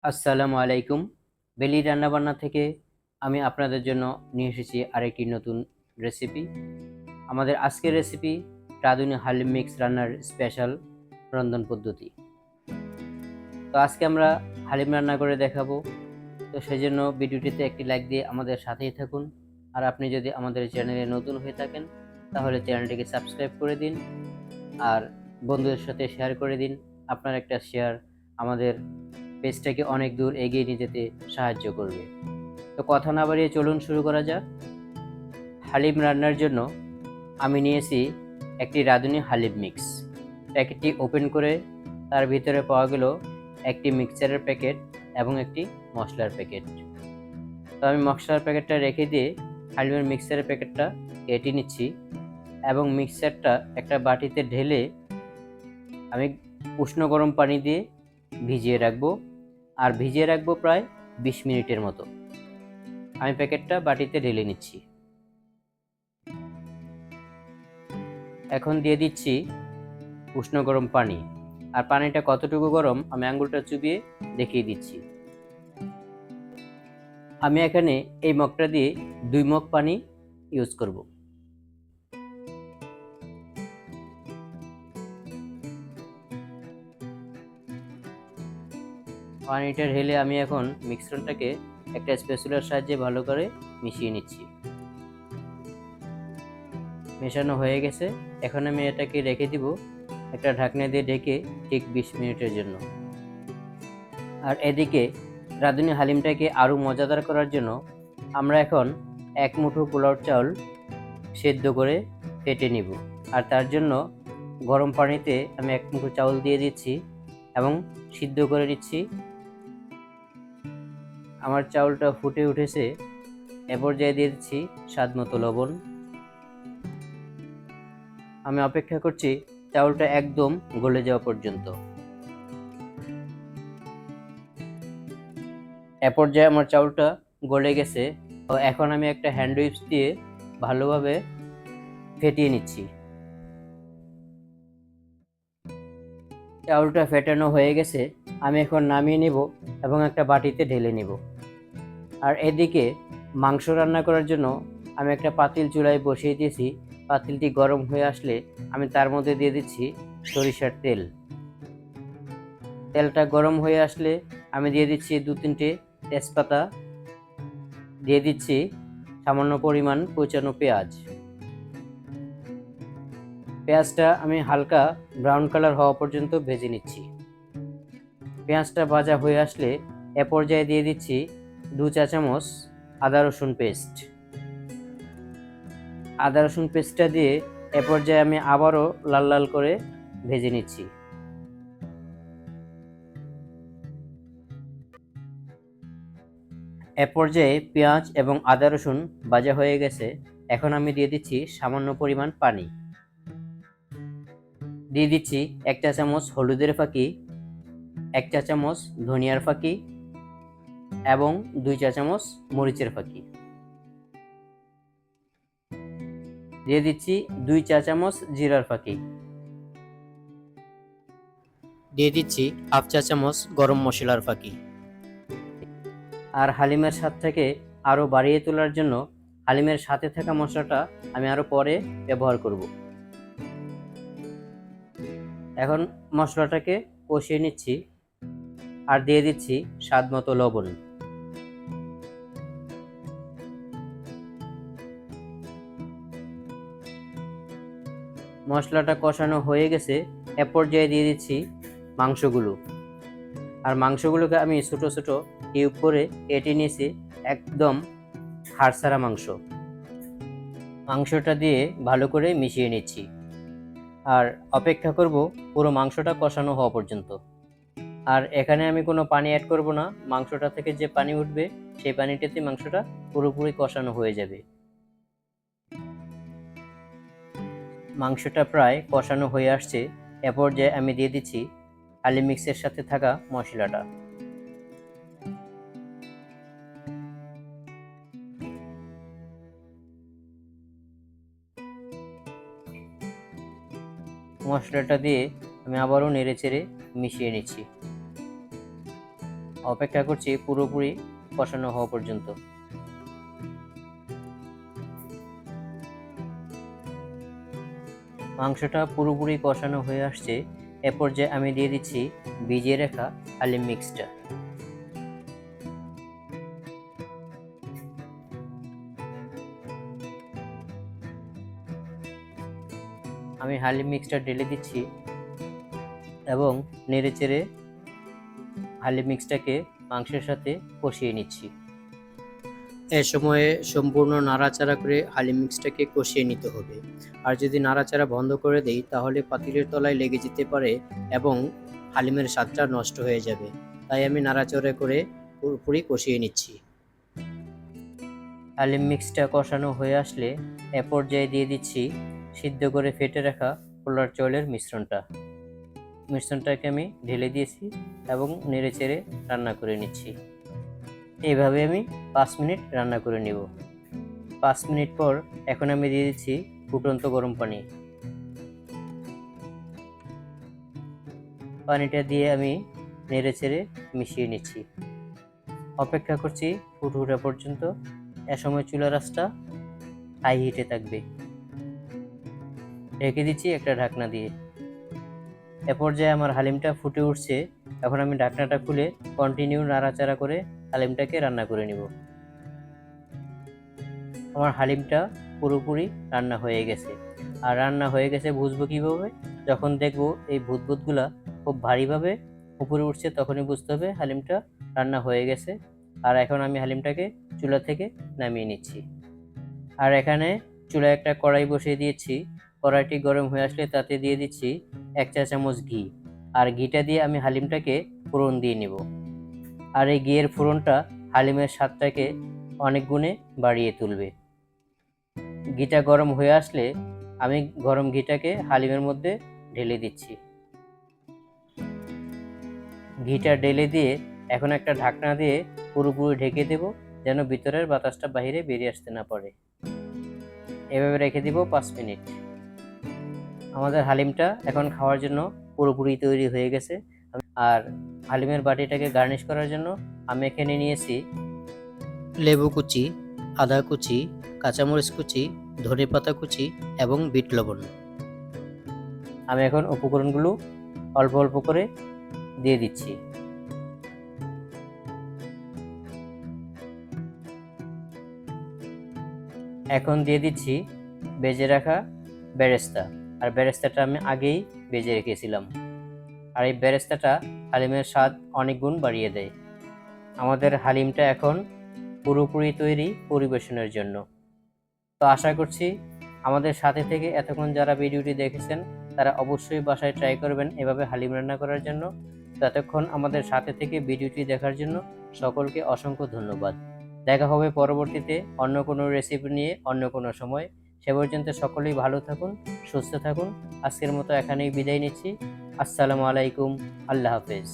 আসসালামু আলাইকুম। বেলি রান্নাবান্না থেকে আমি আপনাদের জন্য নিয়ে এসেছি আরেকটি নতুন রেসিপি। আমাদের আজকের রেসিপি রাঁধুনি হালিম মিক্স রান্নার স্পেশাল রন্ধন পদ্ধতি। তো আজকে আমরা হালিম রান্না করে দেখাবো। তো সেজন্য ভিডিওটিতে একটি লাইক দিয়ে আমাদের সাথেই থাকুন। আর আপনি যদি আমাদের চ্যানেলে নতুন হয়ে থাকেন তাহলে চ্যানেলটিকে সাবস্ক্রাইব করে দিন আর বন্ধুদের সাথে শেয়ার করে দিন। আপনার একটা শেয়ার আমাদের পেজটাকে অনেক দূর এগিয়ে নিয়ে যেতে সাহায্য করবে। তো কথা না বাড়িয়ে চলুন শুরু করা যাক। হালিম রান্নার জন্য আমি নিয়েছি একটি রাঁধুনি হালিম মিক্স। প্যাকেটটি ওপেন করে তার ভিতরে পাওয়া গেল একটি মিক্সচারের প্যাকেট এবং একটি মশলার প্যাকেট। তো আমি মশলার প্যাকেটটা রেখে দিয়ে হালিমের মিক্সচারের প্যাকেটটা কেটে নিচ্ছি এবং মিক্সচারটা একটা বাটিতে ঢেলে আমি উষ্ণ গরম পানি দিয়ে ভিজিয়ে রাখবো। আর ভিজিয়ে রাখবো প্রায় 20 মিনিটের মতো। আমি প্যাকেটটা বাটিতে ঢেলে নিচ্ছি। এখন দিয়ে দিচ্ছি উষ্ণ গরম পানি। আর পানিটা কতটুকু গরম আমি আঙ্গুলটা চুবিয়ে দেখিয়ে দিচ্ছি। আমি এখানে এই মগটা দিয়ে 2 মগ পানি ইউজ করব। পানিটা ঢেলে আমি এখন মিশ্রণটাকে একটা স্প্যাচুলার সাহায্যে ভালো করে মিশিয়ে নিচ্ছি। মেশানো হয়ে গেছে। এখন আমি এটাকে রেখে দিব একটা ঢাকনা দিয়ে ঢেকে ঠিক 20 মিনিটের জন্য। আর এদিকে রাঁধুনি হালিমটাকে আরও মজাদার করার জন্য আমরা এখন 1 মুঠো পোলাওর চাউল সেদ্ধ করে ফেটে নিব। আর তার জন্য গরম পানিতে আমি 1 মুঠো চাউল দিয়ে দিচ্ছি এবং সিদ্ধ করে নিচ্ছি। আমার চাউলটা ফুটে উঠেছে। এ পর্যায়ে দিয়ে দিচ্ছি স্বাদ মতো লবণ। আমি অপেক্ষা করছি চাউলটা একদম গলে যাওয়া পর্যন্ত। এ পর্যায়ে আমার চাউলটা গলে গেছে। তো এখন আমি একটা হ্যান্ড উইপস দিয়ে ভালোভাবে ফেটিয়ে নিচ্ছি। চাউলটা ফেটানো হয়ে গেছে। আমি এখন নামিয়ে নিব এবং একটা বাটিতে ঢেলে নিব। আর এদিকে মাংস রান্না করার জন্য আমি একটা পাতিল চুলায় বসিয়ে দিয়েছি। পাতিলটি গরম হয়ে আসলে আমি তার মধ্যে দিয়ে দিচ্ছি সরিষার তেল। তেলটা গরম হয়ে আসলে আমি দিয়ে দিচ্ছি 2-3টে তেজপাতা, দিয়ে দিচ্ছি সামান্য পরিমাণ কুচানো পেঁয়াজ। পেঁয়াজটা আমি হালকা ব্রাউন কালার হওয়া পর্যন্ত ভেজে নিচ্ছি। পেঁয়াজটা ভাজা হয়ে আসলে এ পর্যায়ে দিয়ে দিচ্ছি 2 চা চামচ আদা রসুন পেস্ট। আদা রসুন পেস্টটা দিয়ে এ পর্যায়ে আমি আবারও লাল লাল করে ভেজে নিচ্ছি। এ পর্যায়ে পেঁয়াজ এবং আদা রসুন ভাজা হয়ে গেছে। এখন আমি দিয়ে দিচ্ছি সামান্য পরিমাণ পানি। দিয়ে দিচ্ছি 1 চা চামচ হলুদের ফাঁকি, 1 চা চামচ ধনিয়ার ফাঁকি এবং 2 চা চামচ মরিচের ফাঁকি। দিয়ে দিচ্ছি 2 চা চামচ জিরার ফাঁকি। দিয়ে দিচ্ছি হাফ চা চামচ গরম মশলার ফাঁকি। আর হালিমের স্বাদটাকে আরও বাড়িয়ে তোলার জন্য হালিমের সাথে থাকা মশলাটা আমি আরও পরে ব্যবহার করব। এখন মশলাটাকে কষিয়ে নিচ্ছি আর দিয়ে দিচ্ছি স্বাদ মতো লবণ। মশলাটা কষানো হয়ে গেছে। এ পর্যায়ে দিয়ে দিচ্ছি মাংসগুলো। আর মাংসগুলোকে আমি ছোট ছোট কিউব করে কেটে নিয়েছি, একদম হাড় মাংস। মাংসটা দিয়ে ভালো করে মিশিয়ে নিচ্ছি আর অপেক্ষা করব পুরো মাংসটা কষানো হওয়া পর্যন্ত। আর এখানে আমি কোনো পানি অ্যাড করব না। মাংসটা থেকে যে পানি উঠবে সেই পানিটাতে মাংসটা পুরোপুরি কষানো হয়ে যাবে। মাংসটা প্রায় কষানো হয়ে আসছে। এ পর্যায়ে আমি দিয়ে দিচ্ছি হালিম মিক্সের সাথে থাকা মশলাটা। মশলাটা দিয়ে আমি আবারও নেড়েচেড়ে মিশিয়ে নিচ্ছি। অপেক্ষা করছি পুরোপুরি কষানো হওয়া পর্যন্ত। মাংসটা পুরোপুরি কষানো হয়ে আসছে। এ পর্যায়ে আমি দিয়ে দিচ্ছি ভিজিয়ে রাখা হালিম মিক্সটা। আমি হালিম মিক্সটা ঢেলে দিচ্ছি এবং নেড়েচেড়ে হালিম মিক্সটাকে মাংসের সাথে কষিয়ে নিচ্ছি। এ সময়ে সম্পূর্ণ নাড়াচাড়া করে হালিম মিক্সটাকে কষিয়ে নিতে হবে। আর যদি নাড়াচাড়া বন্ধ করে দেই তাহলে পাতিলের তলায় লেগে যেতে পারে এবং হালিমের স্বাদটা নষ্ট হয়ে যাবে। তাই আমি নাড়াচাড়া করে পুরোপুরি কষিয়ে নিচ্ছি। হালিম মিক্সটা কষানো হয়ে আসলে এ পর্যায়ে দিয়ে দিচ্ছি সিদ্ধ করে ফেটে রাখা পোলার চাউলের মিশ্রণটাকে আমি ঢেলে দিয়েছি এবং নেড়েচেড়ে রান্না করে নিচ্ছি। এইভাবে আমি 5 মিনিট রান্না করে নেব। 5 মিনিট পর এখন আমি দিয়ে দিচ্ছি ফুটন্ত গরম পানি। পানিটা দিয়ে আমি নেড়েচেড়ে মিশিয়ে নিচ্ছি। অপেক্ষা করছি ফুট ওঠা পর্যন্ত। এ সময় চুলার আঁচটা হাই হিটে থাকবে। ঢেকে দিচ্ছি একটা ঢাকনা দিয়ে। এ পর্যায়ে আমার হালিমটা ফুটে উঠছে। এখন আমি ঢাকনাটা খুলে কন্টিনিউ নাড়াচাড়া করে হালিমটাকে রান্না করে নিব। আমার হালিমটা পুরোপুরি রান্না হয়ে গেছে। আর রান্না হয়ে গেছে বুঝবো কীভাবে? যখন দেখবো এই ভুতভুতগুলা খুব ভারীভাবে উপরে উঠছে তখনই বুঝতে হবে হালিমটা রান্না হয়ে গেছে। আর এখন আমি হালিমটাকে চুলা থেকে নামিয়ে নিচ্ছি। আর এখানে চুলায় একটা কড়াই বসিয়ে দিয়েছি। কড়াইটি গরম হয়ে আসলে তাতে দিয়ে দিচ্ছি 1 চা চামচ ঘি। আর ঘিটা দিয়ে আমি হালিমটাকে ফোড়ন দিয়ে নেব। আর এই ঘিয়ের ফোড়নটা হালিমের স্বাদটাকে অনেক গুণে বাড়িয়ে তুলবে। ঘিটা গরম হয়ে আসলে আমি গরম ঘিটাকে হালিমের মধ্যে ঢেলে দিচ্ছি। ঘিটা ঢেলে দিয়ে এখন একটা ঢাকনা দিয়ে পুরোপুরি ঢেকে দেব, যেন ভিতরের বাতাসটা বাইরে বেরিয়ে আসতে না পারে। এভাবে রেখে দিব 5 মিনিট। আমাদের হালিমটা এখন খাওয়ার জন্য পুরোপুরি তৈরি হয়ে গেছে। আর হালিমের বাটিটাকে গার্নিশ করার জন্য আমি এখানে নিয়েছি লেবু কুচি, আদা কুচি, কাঁচামরিচ কুচি, ধনেপাতা কুচি এবং বিট লবণ। আমি এখন উপকরণগুলো অল্প অল্প করে দিয়ে দিচ্ছি। এখন দিয়ে দিচ্ছি ভেজে রাখা বেরেস্তা। আর বেরেস্তাটা আমি আগেই ভেজে রেখেছিলাম। আর এই বেরেস্তাটা হালিমের স্বাদ অনেক গুণ বাড়িয়ে দেয়। আমাদের হালিমটা এখন পুরোপুরি তৈরি পরিবেশনের জন্য। তো আশা করছি আমাদের সাথে থেকে এতক্ষণ যারা ভিডিওটি দেখেছেন তারা অবশ্যই বাসায় ট্রাই করবেন এভাবে হালিম রান্না করার জন্য। ততক্ষণ আমাদের সাথে থেকে ভিডিওটি দেখার জন্য সকলকে অসংখ্য ধন্যবাদ। দেখা হবে পরবর্তীতে অন্য কোনো রেসিপি নিয়ে অন্য কোনো সময়। সে পর্যন্ত সকলেই ভালো থাকুন, সুস্থ থাকুন। আজকের মতো এখানেই বিদায় নিচ্ছি। আসসালামু আলাইকুম। আল্লাহ হাফেজ।